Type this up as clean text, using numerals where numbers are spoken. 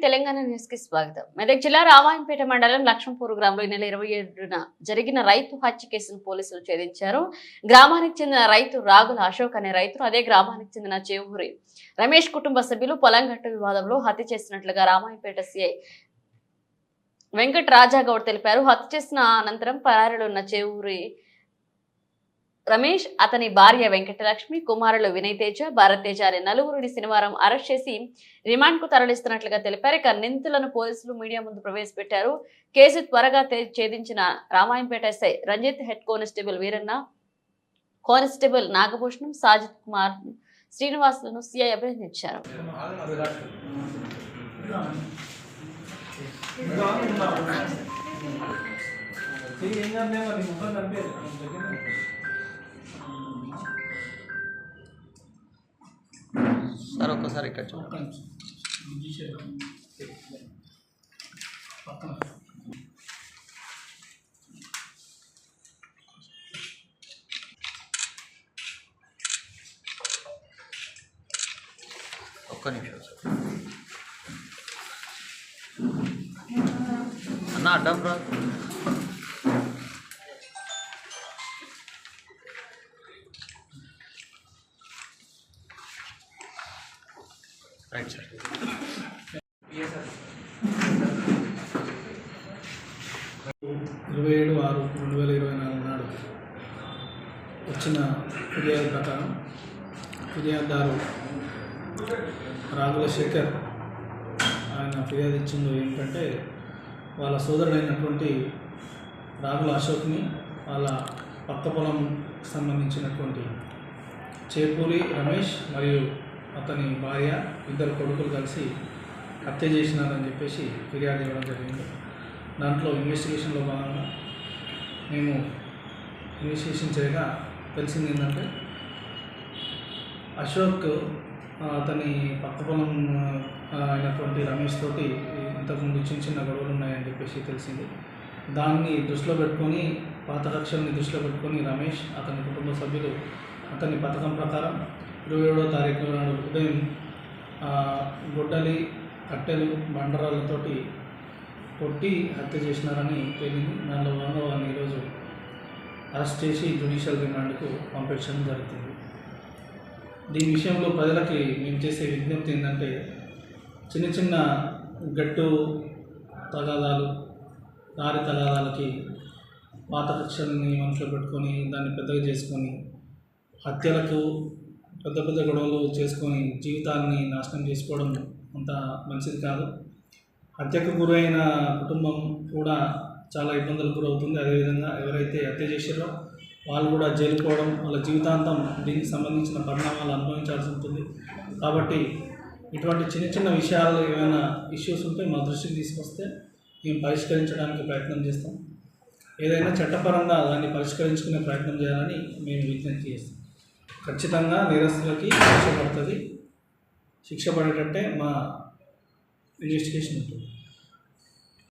Telangana news కి స్వాగతం. మెదక్ జిల్లా రామాయంపేట మండలం లక్ష్మపూర్ గ్రామంలో ఈ నెల 27న జరిగిన రైతు హత్య కేసును పోలీసులు ఛేదించారు. గ్రామానికి చెందిన రైతు రాగుల అశోక్ అనే రైతును అదే గ్రామానికి చెందిన చేవూరి రమేష్ కుటుంబ సభ్యులు పొలంగట్టు వివాదంలో హత్య చేసినట్లుగా రామాయంపేట సిఐ వెంకట్ రాజాగౌడ్ తెలిపారు. హత్య చేసిన అనంతరం పరారీలో ఉన్న చేవూరి రమేష్, అతని భార్య వెంకటలక్ష్మి, కుమారులు వినయ్ తేజ, భారత్ తేజ అనే నలుగురిని శనివారం అరెస్ట్ చేసి రిమాండ్ కు తరలిస్తున్నట్లుగా తెలిపారు. ఇక నిందితులను పోలీసులు మీడియా ముందు ప్రవేశపెట్టారు. కేసు త్వరగా ఛేదించిన Ramayampet SI Ranjith, head constable Veeranna, constable Nagabhushanam, Sajid Kumar, శ్రీనివాసులను సిఐ అభినందించారు. సార్ ఒక్కసారి ఇక్కడ చూడండి. ఒక్క నిమిషం సార్. అన్న అడ్డం రా. Right sir. 27/6/2024 నాడు వచ్చిన ఫిర్యాదు ప్రకారం ఫిర్యాదుదారు రాగుల శేఖర్ ఆయన ఫిర్యాదు ఇచ్చింది ఏంటంటే వాళ్ళ సోదరుడైనటువంటి రాగుల అశోక్ని వాళ్ళ పక్క పొలం సంబంధించినటువంటి చేపూరి రమేష్ మరియు అతని భార్య, ఇద్దరు కొడుకులు కలిసి హత్య చేసినారని చెప్పేసి ఫిర్యాదు ఇవ్వడం జరిగింది. దాంట్లో ఇన్వెస్టిగేషన్లో భాగంగా మేము ఇన్వెస్టిగేషన్ చేయగా తెలిసింది ఏంటంటే అశోక్ అతని పక్క పొలం అయినటువంటి రమేష్ తోటి ఇంతకుముందు చిన్న గొడవలు ఉన్నాయని చెప్పేసి తెలిసింది. దాన్ని దృష్టిలో పెట్టుకొని, పాత కక్షల్ని దృష్టిలో పెట్టుకొని రమేష్, అతని కుటుంబ సభ్యులు అతని పథకం ప్రకారం 27వ తారీఖు నాడు ఉదయం గొడ్డలి, కట్టెలు, బండరాలతోటి కొట్టి హత్య చేసినారని తేలింది. దానిలో భాగంగా వారిని ఈరోజు అరెస్ట్ చేసి జ్యుడిషియల్ రిమాండ్కు పంపించడం జరుగుతుంది. దీని విషయంలో ప్రజలకి మేము చేసే విజ్ఞప్తి ఏంటంటే చిన్న గట్టు తగాదాలు, దారి తగాదాలకి పాత కక్షల్ని మనసులో పెట్టుకొని దాన్ని పెద్దగా చేసుకొని హత్యలకు పెద్ద గొడవలు చేసుకొని జీవితాన్ని నాశనం చేసుకోవడం అంత మంచిది కాదు. హత్యకు గురైన కుటుంబం కూడా చాలా ఇబ్బందులకు గురవుతుంది. అదేవిధంగా ఎవరైతే హత్య చేశారో వాళ్ళు కూడా జైలుకోవడం, వాళ్ళ జీవితాంతం దీనికి సంబంధించిన పరిణామాలు అనుభవించాల్సి ఉంటుంది. కాబట్టి ఇటువంటి చిన్న విషయాలు ఏమైనా ఇష్యూస్ ఉంటే మా దృష్టికి తీసుకొస్తే మేము పరిష్కరించడానికి ప్రయత్నం చేస్తాం. ఏదైనా చట్టపరంగా దాన్ని పరిష్కరించుకునే ప్రయత్నం చేయాలని మేము విజ్ఞప్తి చేస్తాం. ఖచ్చితంగా నేరస్తులకి శిక్ష పడుతుంది. శిక్ష పడేటట్టే మా ఇన్వెస్టిగేషన్ ఉంటుంది.